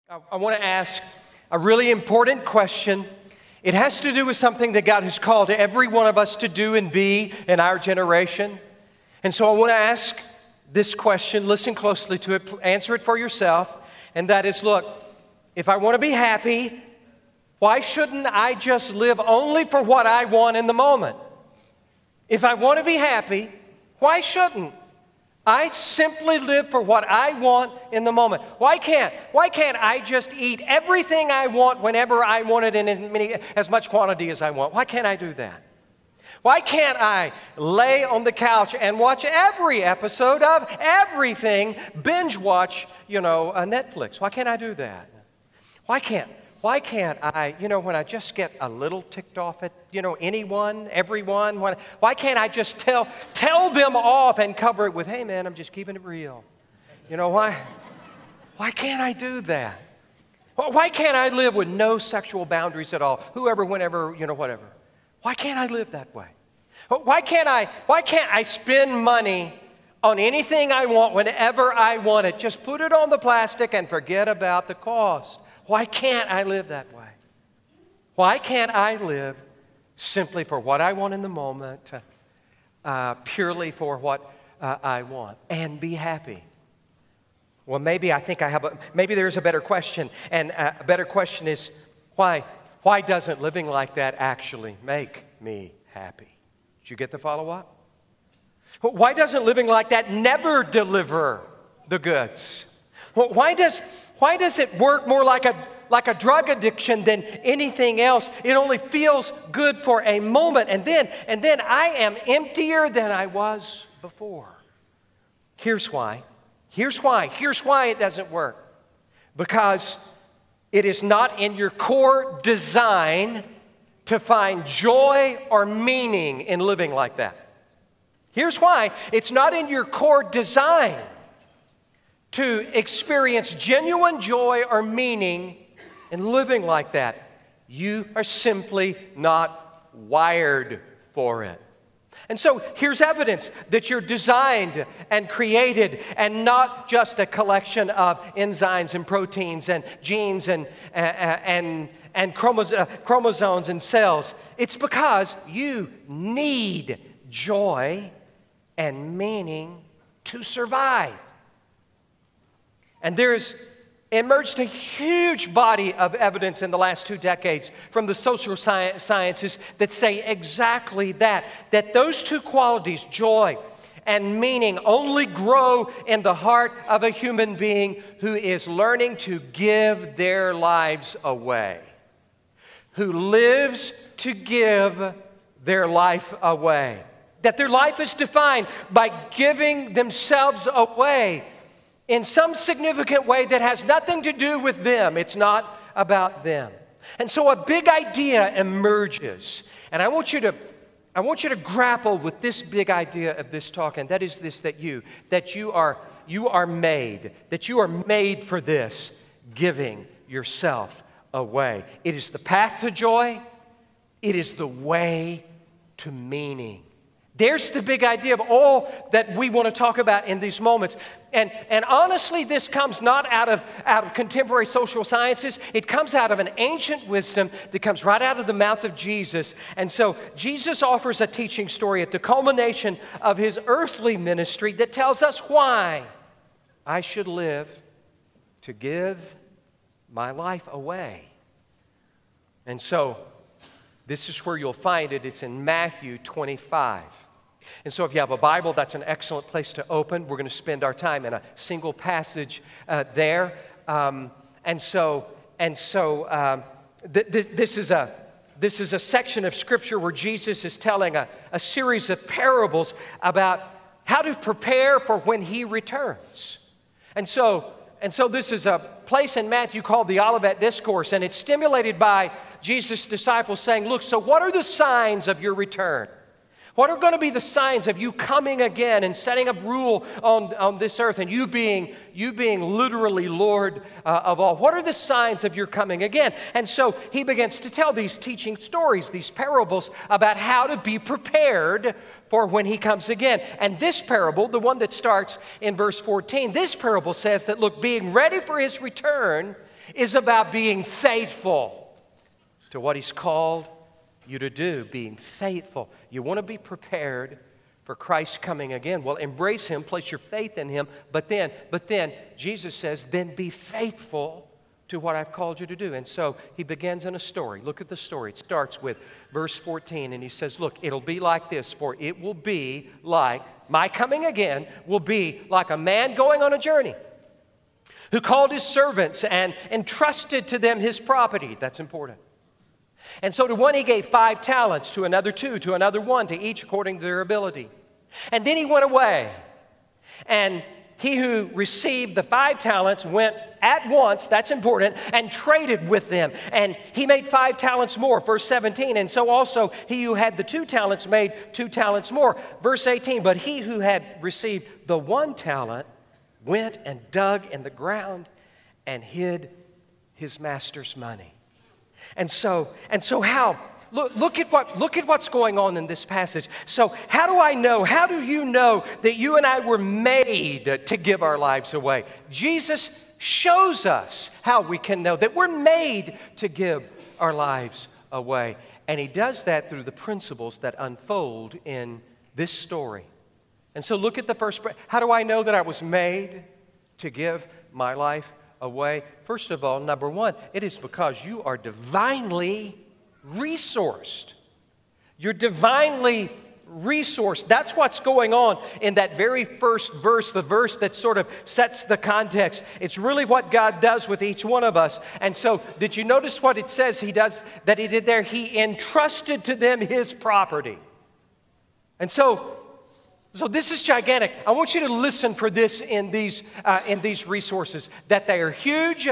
I want to ask a really important question. It has to do with something that God has called every one of us to do and be in our generation. And so I want to ask this question. Listen closely to it. Answer it for yourself. And that is, look, if I want to be happy, why shouldn't I just live only for what I want in the moment? If I want to be happy, why shouldn't I simply live for what I want in the moment? Why can't I just eat everything I want whenever I want it in as much quantity as I want? Why can't I do that? Why can't I lay on the couch and watch every episode of everything, binge watch, Netflix? Why can't I do that? Why can't I, when I just get a little ticked off at, anyone, everyone, why can't I just tell them off and cover it with, hey man, I'm just keeping it real? Why can't I do that? Why can't I live with no sexual boundaries at all? Whoever, whenever, whatever. Why can't I live that way? Why can't I spend money on anything I want whenever I want it? Just put it on the plastic and forget about the cost. Why can't I live that way? Why can't I live simply for what I want in the moment, purely for what I want, and be happy? Well, maybe maybe there's a better question, and a better question is, why doesn't living like that actually make me happy? Did you get the follow-up? Why doesn't living like that never deliver the goods? Why does it work more like a drug addiction than anything else? It only feels good for a moment, and then I am emptier than I was before. Here's why it doesn't work. Because it is not in your core design to find joy or meaning in living like that. Here's why. It's not in your core design to experience genuine joy or meaning in living like that. You are simply not wired for it. And so here's evidence that you're designed and created and not just a collection of enzymes and proteins and genes and chromosomes and cells. It's because you need joy and meaning to survive. And there's emerged a huge body of evidence in the last 2 decades from the social sciences that say exactly that those two qualities, joy and meaning, only grow in the heart of a human being who is learning to give their lives away, who lives to give their life away, that their life is defined by giving themselves away in some significant way that has nothing to do with them. It's not about them. And so a big idea emerges. And I want you to grapple with this big idea of this talk, and that is this, that you are made for this, giving yourself away. It is the path to joy. It is the way to meaning. There's the big idea of all that we want to talk about in these moments. And honestly, this comes not out of contemporary social sciences. It comes out of an ancient wisdom that comes right out of the mouth of Jesus. And so Jesus offers a teaching story at the culmination of his earthly ministry that tells us why I should live to give my life away. And so this is where you'll find it. It's in Matthew 25. And so if you have a Bible, that's an excellent place to open. We're going to spend our time in a single passage there. This is a section of Scripture where Jesus is telling a series of parables about how to prepare for when he returns. And so this is a place in Matthew called the Olivet Discourse, and it's stimulated by Jesus' disciples saying, look, so what are the signs of your return? What are going to be the signs of you coming again and setting up rule on this earth and you being literally Lord of all? What are the signs of your coming again? And so he begins to tell these teaching stories, these parables about how to be prepared for when he comes again. And this parable, the one that starts in verse 14, this parable says that, look, being ready for his return is about being faithful to what He's called you to do, being faithful. You want to be prepared for Christ coming again. Well, embrace Him, place your faith in Him, but then Jesus says, then be faithful to what I've called you to do. And so He begins in a story. Look at the story. It starts with verse 14, and He says, look, it'll be like this, for it will be like, my coming again will be like a man going on a journey, who called his servants and entrusted to them his property. That's important. And so to one he gave 5 talents, to another 2, to another 1, to each according to their ability. And then he went away. And he who received the 5 talents went at once, that's important, and traded with them. And he made 5 talents more, verse 17. And so also he who had the 2 talents made 2 talents more. Verse 18, but he who had received the 1 talent went and dug in the ground and hid his master's money. And so how? Look at what's going on in this passage. So how do I know? How do you know that you and I were made to give our lives away? Jesus shows us how we can know that we're made to give our lives away. And He does that through the principles that unfold in this story. And so look at the first. How do I know that I was made to give my life away? First of all, number 1, it is because you are divinely resourced. You're divinely resourced. That's what's going on in that very first verse, the verse that sort of sets the context. It's really what God does with each one of us. And so, did you notice what it says He does, that He did there? He entrusted to them His property. And so this is gigantic. I want you to listen for this in these resources, that they are huge,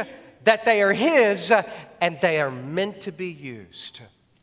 that they are His, and they are meant to be used.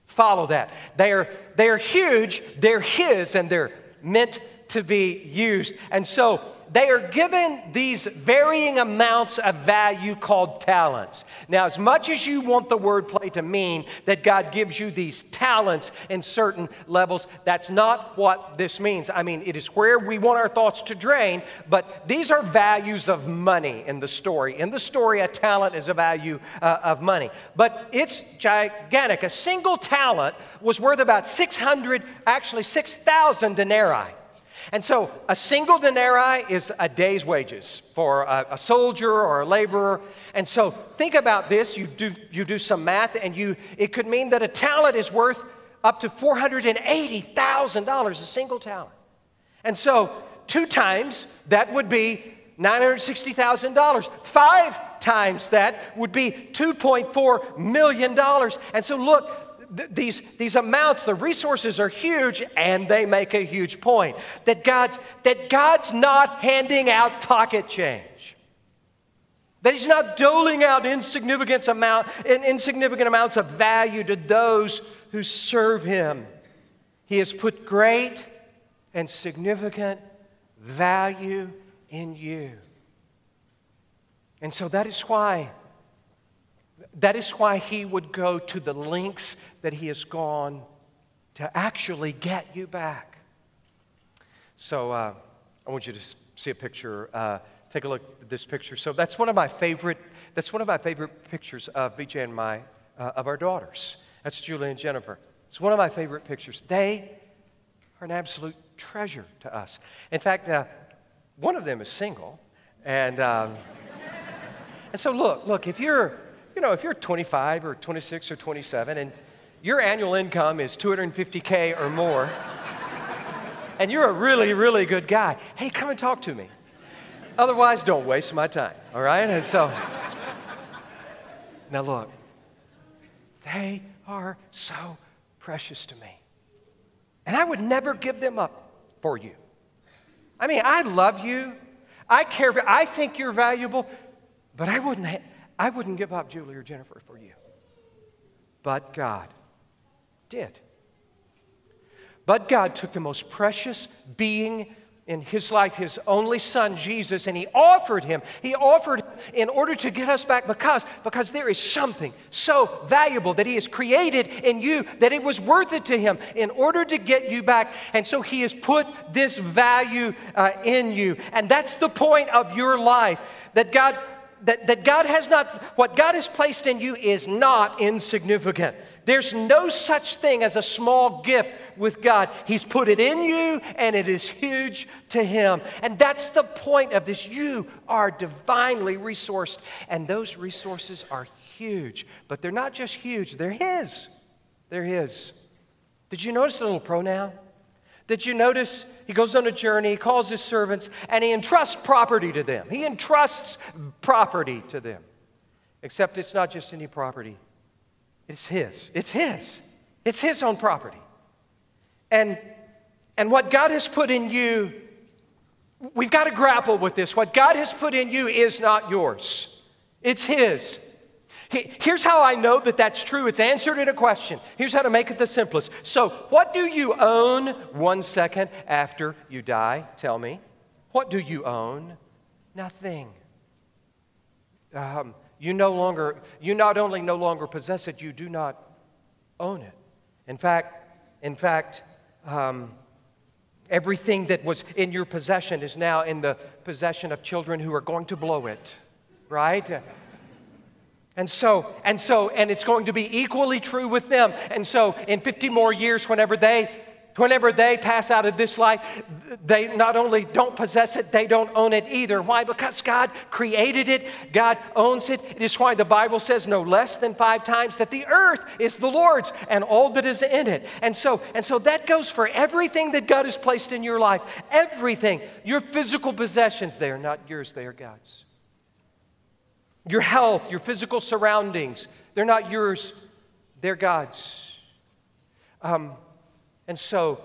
Follow that. They are huge, they're His, and they're meant to be used. And so they are given these varying amounts of value called talents. Now, as much as you want the wordplay to mean that God gives you these talents in certain levels, that's not what this means. I mean, it is where we want our thoughts to drain, but these are values of money in the story. In the story, a talent is a value of money. But it's gigantic. A single talent was worth about 6,000 denarii. And so a single denarii is a day's wages for a soldier or a laborer. And so think about this. You do some math, and it could mean that a talent is worth up to $480,000, a single talent. And so 2 times that would be $960,000. 5 times that would be $2.4 million. And so look, these amounts, the resources are huge, and they make a huge point. That God's not handing out pocket change. That He's not doling out insignificant amounts of value to those who serve Him. He has put great and significant value in you. And so that is why He would go to the lengths that He has gone to actually get you back. So I want you to see a picture. Take a look at this picture. So that's one of my favorite pictures of BJ and of our daughters. That's Julie and Jennifer. It's one of my favorite pictures. They are an absolute treasure to us. In fact, one of them is single, and so look, if you're 25 or 26 or 27 and your annual income is $250K or more, and you're a really, really good guy, hey, come and talk to me. Otherwise, don't waste my time, all right? And so, now look, they are so precious to me. And I would never give them up for you. I mean, I love you. I care for you. I think you're valuable, but I wouldn't give up Julie or Jennifer for you. But God did. But God took the most precious being in His life, His only Son, Jesus, and He offered Him. He offered Him in order to get us back because there is something so valuable that He has created in you that it was worth it to Him in order to get you back. And so He has put this value in you. And that's the point of your life, that God that God has not, what God has placed in you is not insignificant. There's no such thing as a small gift with God. He's put it in you, and it is huge to Him. And that's the point of this. You are divinely resourced, and those resources are huge. But they're not just huge, they're His. They're His. Did you notice the little pronoun? Did you notice He goes on a journey, He calls His servants, and He entrusts property to them. He entrusts property to them. Except it's not just any property. It's His. It's His. It's His own property. And what God has put in you, we've got to grapple with this. What God has put in you is not yours. It's His. Here's how I know that that's true. It's answered in a question. Here's how to make it the simplest. So, what do you own 1 second after you die? Tell me. What do you own? Nothing. You not only no longer possess it, you do not own it. In fact, everything that was in your possession is now in the possession of children who are going to blow it, right? And it's going to be equally true with them. And so in 50 more years, whenever they pass out of this life, they not only don't possess it, they don't own it either. Why? Because God created it. God owns it. It is why the Bible says no less than 5 times that the earth is the Lord's and all that is in it. And so that goes for everything that God has placed in your life. Everything. Your physical possessions, they are not yours, they are God's. Your health, your physical surroundings, they're not yours, they're God's. And so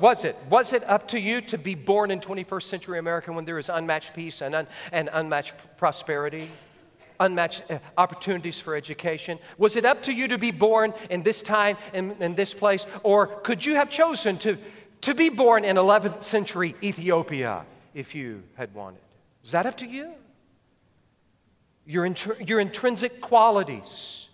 was it up to you to be born in 21st century America when there is unmatched peace and unmatched prosperity, unmatched opportunities for education? Was it up to you to be born in this time, in this place? Or could you have chosen to be born in 11th century Ethiopia if you had wanted? Was that up to you? Your intrinsic qualities,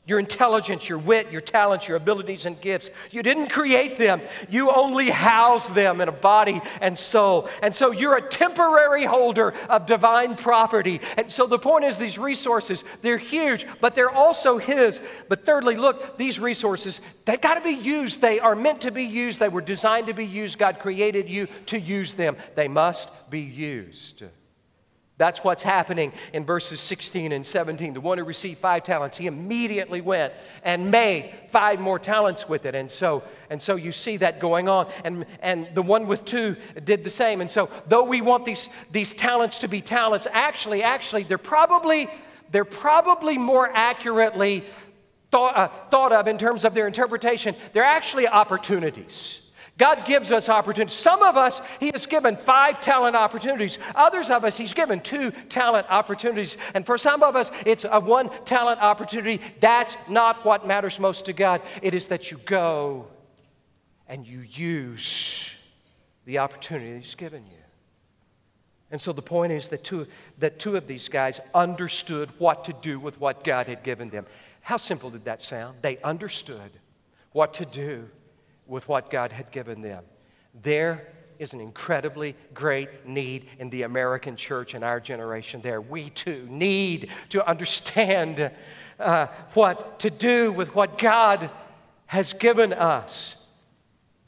your intelligence, your wit, your talents, your abilities and gifts. You didn't create them. You only house them in a body and soul. And so you're a temporary holder of divine property. And so the point is these resources, they're huge, but they're also His. But thirdly, look, these resources, they've got to be used. They are meant to be used. They were designed to be used. God created you to use them. They must be used. That's what's happening in verses 16 and 17. The one who received 5 talents, he immediately went and made 5 more talents with it. And so you see that going on. And the one with 2 did the same. And so though we want these talents to be talents, actually, they're probably more accurately thought of in terms of their interpretation. They're actually opportunities. God gives us opportunities. Some of us, He has given 5 talent opportunities. Others of us, He's given 2 talent opportunities. And for some of us, it's a 1 talent opportunity. That's not what matters most to God. It is that you go and you use the opportunity He's given you. And so the point is that two of these guys understood what to do with what God had given them. How simple did that sound? They understood what to do with what God had given them. There is an incredibly great need in the American church in our generation there. We too need to understand what to do with what God has given us.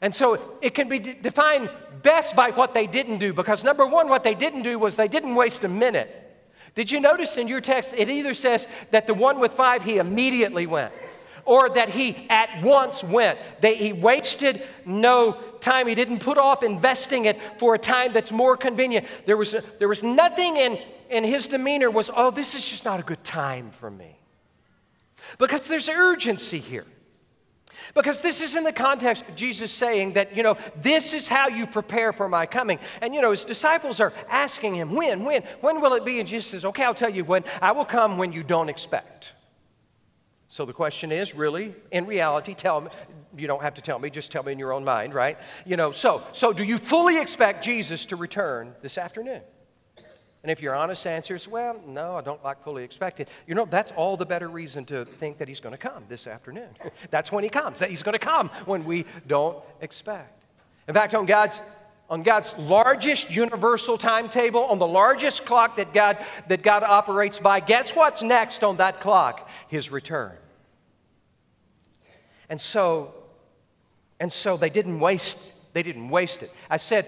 And so it can be defined best by what they didn't do, because number one, what they didn't do was they didn't waste a minute. Did you notice in your text, it either says that the one with 5, he immediately went, or that he at once went. He wasted no time. He didn't put off investing it for a time that's more convenient. There was nothing in his demeanor was, oh, this is just not a good time for me. Because there's urgency here. Because this is in the context of Jesus saying that, this is how you prepare for my coming. And, his disciples are asking him, when will it be? And Jesus says, okay, I'll tell you when. I will come when you don't expect. So the question is, really, in reality, tell me, you don't have to tell me, just tell me in your own mind, right? So do you fully expect Jesus to return this afternoon? And if your honest answer is, well, no, I don't fully expect it, that's all the better reason to think that he's going to come this afternoon. That's when he comes, that he's going to come when we don't expect. In fact, on on God's largest universal timetable, on the largest clock that God operates by, guess what's next on that clock? His return. And so they didn't waste it. I said,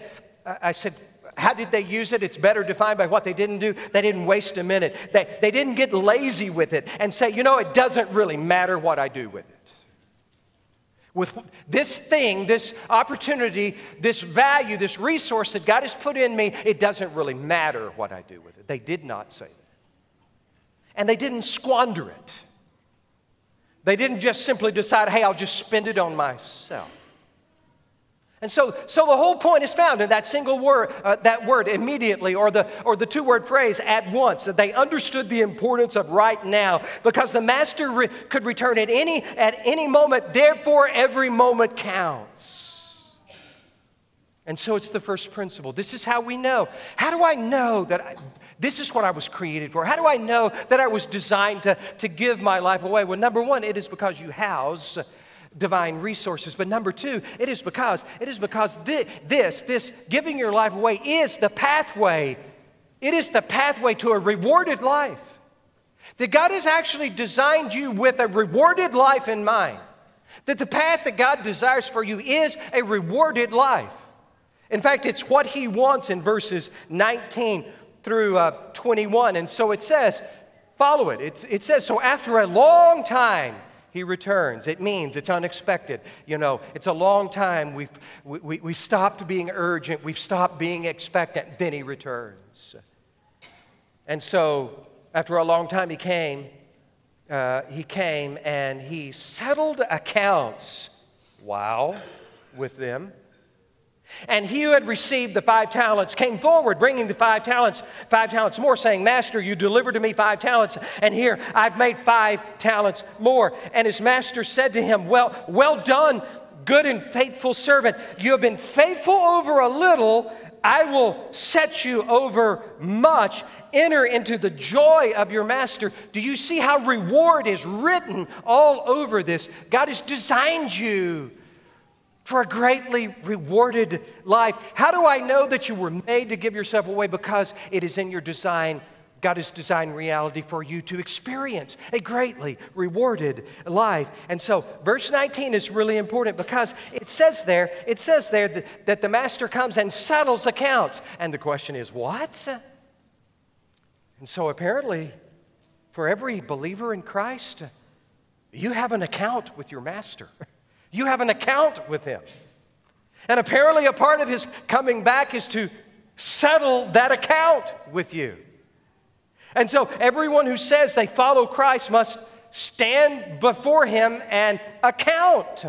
how did they use it? It's better defined by what they didn't do. They didn't waste a minute. They didn't get lazy with it and say, it doesn't really matter what I do with it. With this thing, this opportunity, this value, this resource that God has put in me, it doesn't really matter what I do with it. They did not say that. And they didn't squander it. They didn't just simply decide, hey, I'll just spend it on myself. And so the whole point is found in that single word, that word immediately, or the two-word phrase at once. That they understood the importance of right now, because the master could return at any moment. Therefore, every moment counts. And so it's the first principle. This is how we know. How do I know that this is what I was created for? How do I know that I was designed to give my life away? Well, number one, it is because you house divine resources. But number two, it is because this giving your life away is the pathway. It is the pathway to a rewarded life. That God has actually designed you with a rewarded life in mind. That the path that God desires for you is a rewarded life. In fact, it's what He wants in verses 19 through 21. And so it says, follow it. It says, so after a long time, He returns. It means it's unexpected. It's a long time. We stopped being urgent. We've stopped being expectant. Then He returns. And so after a long time He came and He settled accounts, with them. And he who had received the 5 talents came forward, bringing the 5 talents more, saying, Master, you delivered to me 5 talents, and here I've made 5 talents more. And his master said to him, well done, good and faithful servant. You have been faithful over a little. I will set you over much. Enter into the joy of your master. Do you see how reward is written all over this? God has designed you for a greatly rewarded life. How do I know that you were made to give yourself away? Because it is in your design. God has designed reality for you to experience a greatly rewarded life. And so verse 19 is really important because it says there that the master comes and settles accounts. And the question is, what? And so apparently, for every believer in Christ, you have an account with your master. You have an account with Him. And apparently a part of His coming back is to settle that account with you. And so everyone who says they follow Christ must stand before Him and account.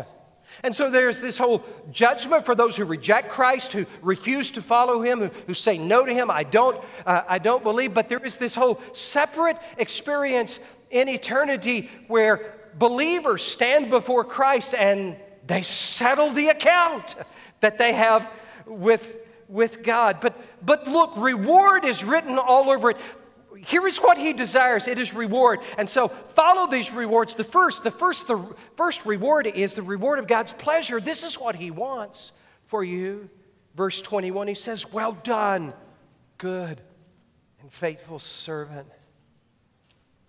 And so there's this whole judgment for those who reject Christ, who refuse to follow Him, who say no to Him. I don't believe. But there is this whole separate experience in eternity where believers stand before Christ and they settle the account that they have with God. But look, reward is written all over it. Here is what He desires. It is reward. And so follow these rewards. The first reward is the reward of God's pleasure. This is what He wants for you. Verse 21, He says, well done, good and faithful servant.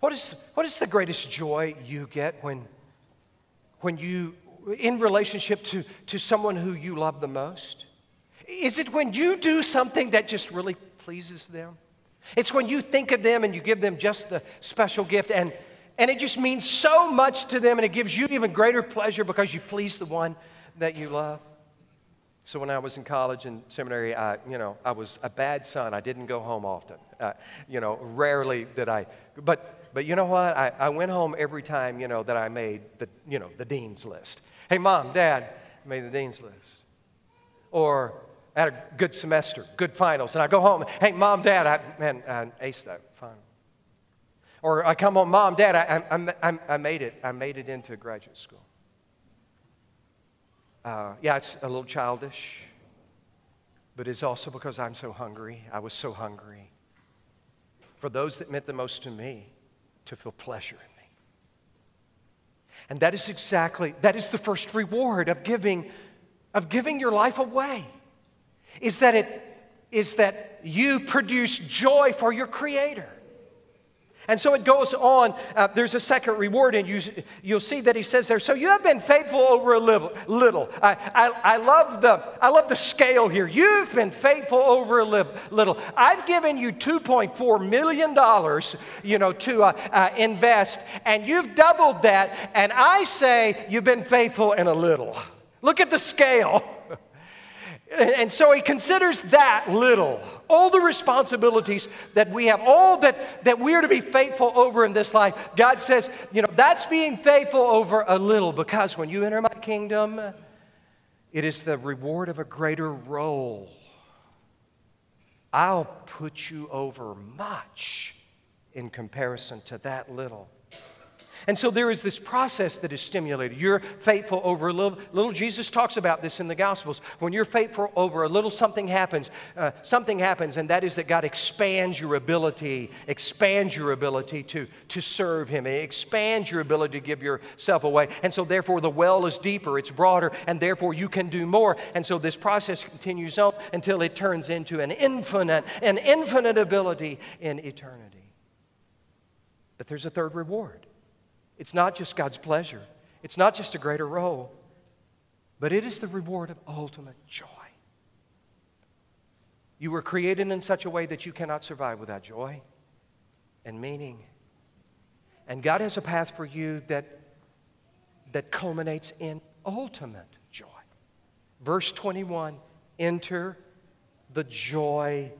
What is the greatest joy you get when you, in relationship to someone who you love the most? Is it when you do something that just really pleases them? It's when you think of them and you give them just the special gift and it just means so much to them and it gives you even greater pleasure because you please the one that you love. So when I was in college and seminary, I was a bad son. I didn't go home often. Rarely did I. But you know what? I went home every time, that I made the dean's list. Hey, Mom, Dad, I made the dean's list. Or I had a good semester, good finals, and I go home. Hey, Mom, Dad, I aced that final. Or I come home, Mom, Dad, I made it. I made it into graduate school. It's a little childish, but it's also because I'm so hungry. I was so hungry for those that meant the most to me to feel pleasure in me. And that is the first reward of giving your life away. is that you produce joy for your Creator. And so it goes on. There's a second reward, and you'll see that he says there, so you have been faithful over a little. I love the scale here. You've been faithful over a little. I've given you $2.4 million, to invest, and you've doubled that, and I say you've been faithful in a little. Look at the scale. And so he considers that little. All the responsibilities that we have, all that we are to be faithful over in this life, God says, that's being faithful over a little, because when you enter my kingdom, it is the reward of a greater role. I'll put you over much in comparison to that little. And so there is this process that is stimulated. You're faithful over a little. Jesus talks about this in the Gospels. When you're faithful over a little, something happens, and that is that God expands your ability to serve Him. It expands your ability to give yourself away. And so therefore the well is deeper, it's broader, and therefore you can do more. And so this process continues on until it turns into an infinite ability in eternity. But there's a third reward. It's not just God's pleasure. It's not just a greater role, but it is the reward of ultimate joy. You were created in such a way that you cannot survive without joy and meaning. And God has a path for you that culminates in ultimate joy. Verse 21, enter the joy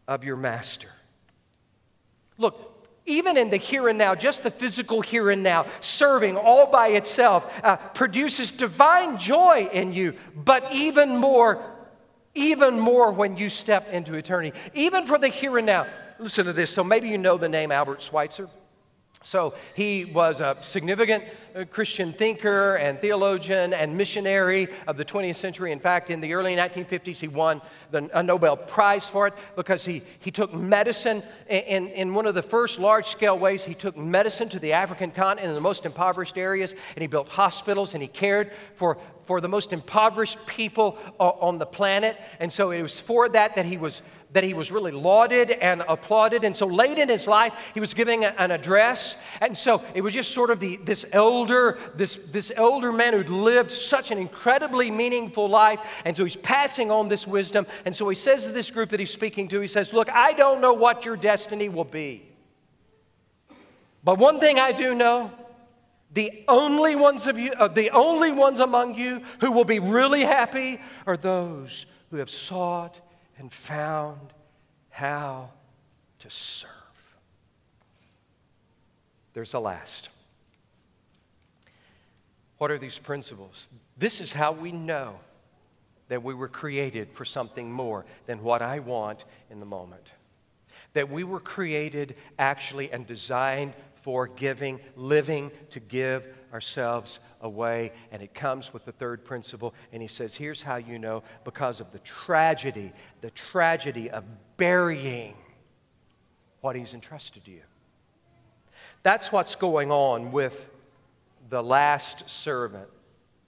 of your master. Look, even in the here and now, just the physical here and now, serving all by itself produces divine joy in you, but even more when you step into eternity. Even for the here and now. Listen to this. So maybe you know the name Albert Schweitzer. So he was a significant Christian thinker and theologian and missionary of the 20th century. In fact, in the early 1950s, he won a Nobel Prize for it because he took medicine in one of the first large-scale ways. He took medicine to the African continent in the most impoverished areas, and he built hospitals, and he cared for the most impoverished people on the planet. And so it was for that he was really lauded and applauded. And so late in his life, he was giving an address. And so it was just sort of this elder man who'd lived such an incredibly meaningful life. And so he's passing on this wisdom. And so he says to this group that he's speaking to, he says, look, I don't know what your destiny will be. But one thing I do know, the only ones among you who will be really happy are those who have sought and found how to serve. There's a last. What are these principles? This is how we know that we were created for something more than what I want in the moment. That we were created actually and designed for giving, living to give ourselves away. And it comes with the third principle. And he says, here's how you know, because of the tragedy of burying what He's entrusted to you. That's what's going on with the last servant.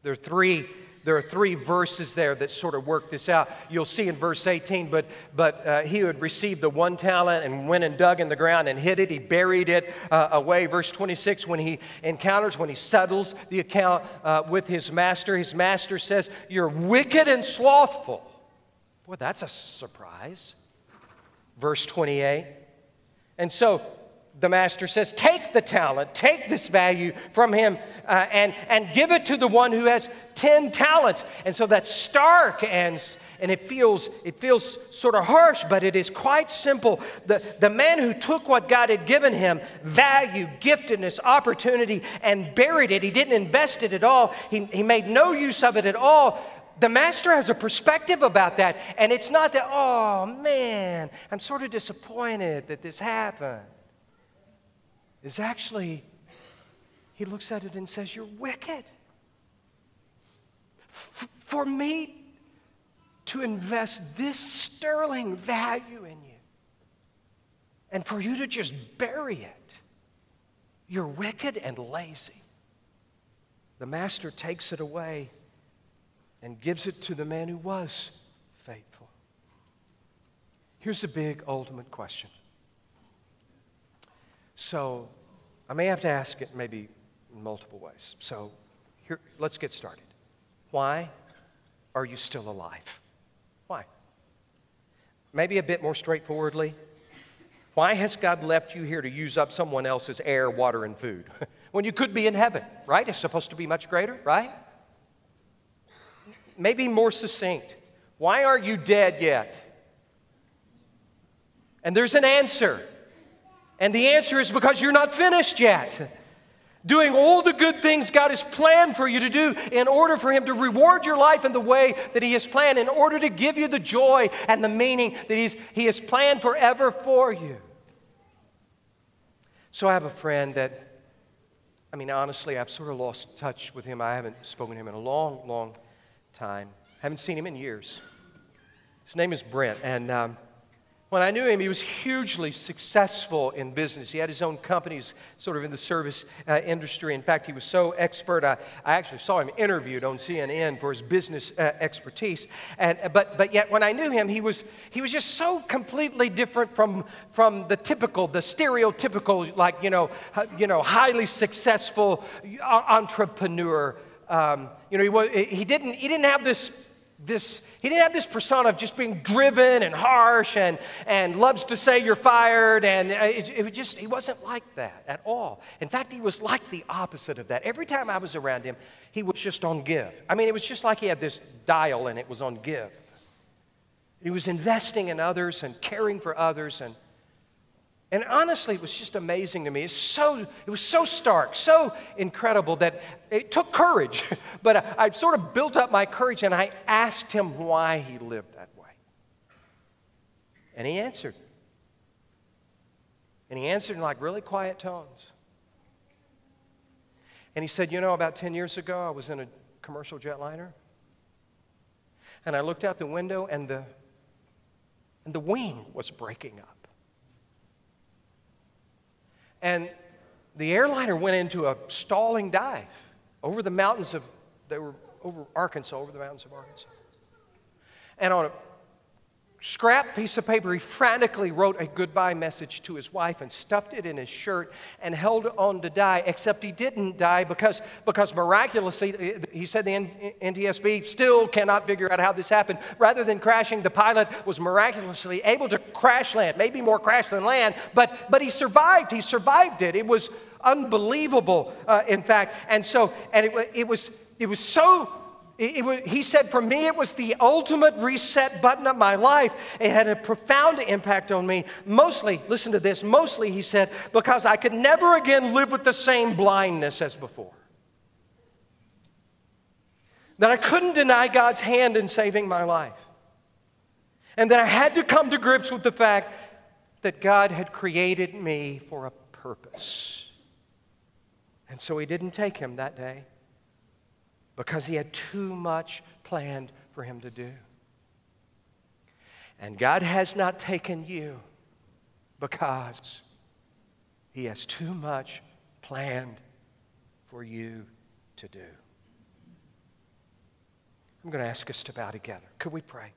There are three verses there that sort of work this out. You'll see in verse 18, but he who had received the 1 talent and went and dug in the ground and hid it, he buried it away. Verse 26, when he settles the account with his master says, you're wicked and slothful. Boy, that's a surprise. Verse 28, and so the master says, take the talent, take this value from him and give it to the one who has 10 talents. And so that's stark and it feels sort of harsh, but it is quite simple. The man who took what God had given him, value, giftedness, opportunity, and buried it, he didn't invest it at all. He made no use of it at all. The master has a perspective about that. And it's not that, oh man, I'm sort of disappointed that this happened. Is actually, he looks at it and says, you're wicked. For me to invest this sterling value in you and for you to just bury it, you're wicked and lazy. The master takes it away and gives it to the man who was faithful. Here's the big ultimate question. So I may have to ask it maybe in multiple ways. So here, let's get started. Why are you still alive? Why? Maybe a bit more straightforwardly, why has God left you here to use up someone else's air, water, and food? When you could be in heaven, right? It's supposed to be much greater, right? Maybe more succinct. Why aren't you dead yet? And there's an answer. And the answer is because you're not finished yet. Doing all the good things God has planned for you to do in order for Him to reward your life in the way that He has planned, in order to give you the joy and the meaning that He has planned forever for you. So I have a friend that, honestly, I've sort of lost touch with him. I haven't spoken to him in a long, long time. Haven't seen him in years. His name is Brent, and when I knew him, he was hugely successful in business. He had his own companies sort of in the service industry. In fact, he was so expert, I actually saw him interviewed on CNN for his business expertise. But yet, when I knew him, he was just so completely different from the stereotypical, highly successful entrepreneur. He didn't have this persona of just being driven and harsh and loves to say you're fired, and he wasn't like that at all. In fact, he was like the opposite of that. Every time I was around him, he was just on give. It was just like he had this dial and it was on give. He was investing in others and caring for others, and honestly, it was just amazing to me. It was so stark, so incredible that it took courage. But I sort of built up my courage, and I asked him why he lived that way. And he answered. And he answered in like really quiet tones. And he said, about 10 years ago, I was in a commercial jetliner. And I looked out the window, and the wing was breaking up. And the airliner went into a stalling dive over the mountains over Arkansas. And on a scrap piece of paper, he frantically wrote a goodbye message to his wife and stuffed it in his shirt and held on to die, except he didn't die because miraculously, he said the NTSB still cannot figure out how this happened. Rather than crashing, the pilot was miraculously able to crash land, maybe more crash than land, but he survived. He survived it. It was unbelievable, in fact. He said, for me, it was the ultimate reset button of my life. It had a profound impact on me. Mostly, listen to this, he said, because I could never again live with the same blindness as before. That I couldn't deny God's hand in saving my life. And that I had to come to grips with the fact that God had created me for a purpose. And so He didn't take him that day, because He had too much planned for him to do. And God has not taken you because He has too much planned for you to do. I'm going to ask us to bow together. Could we pray?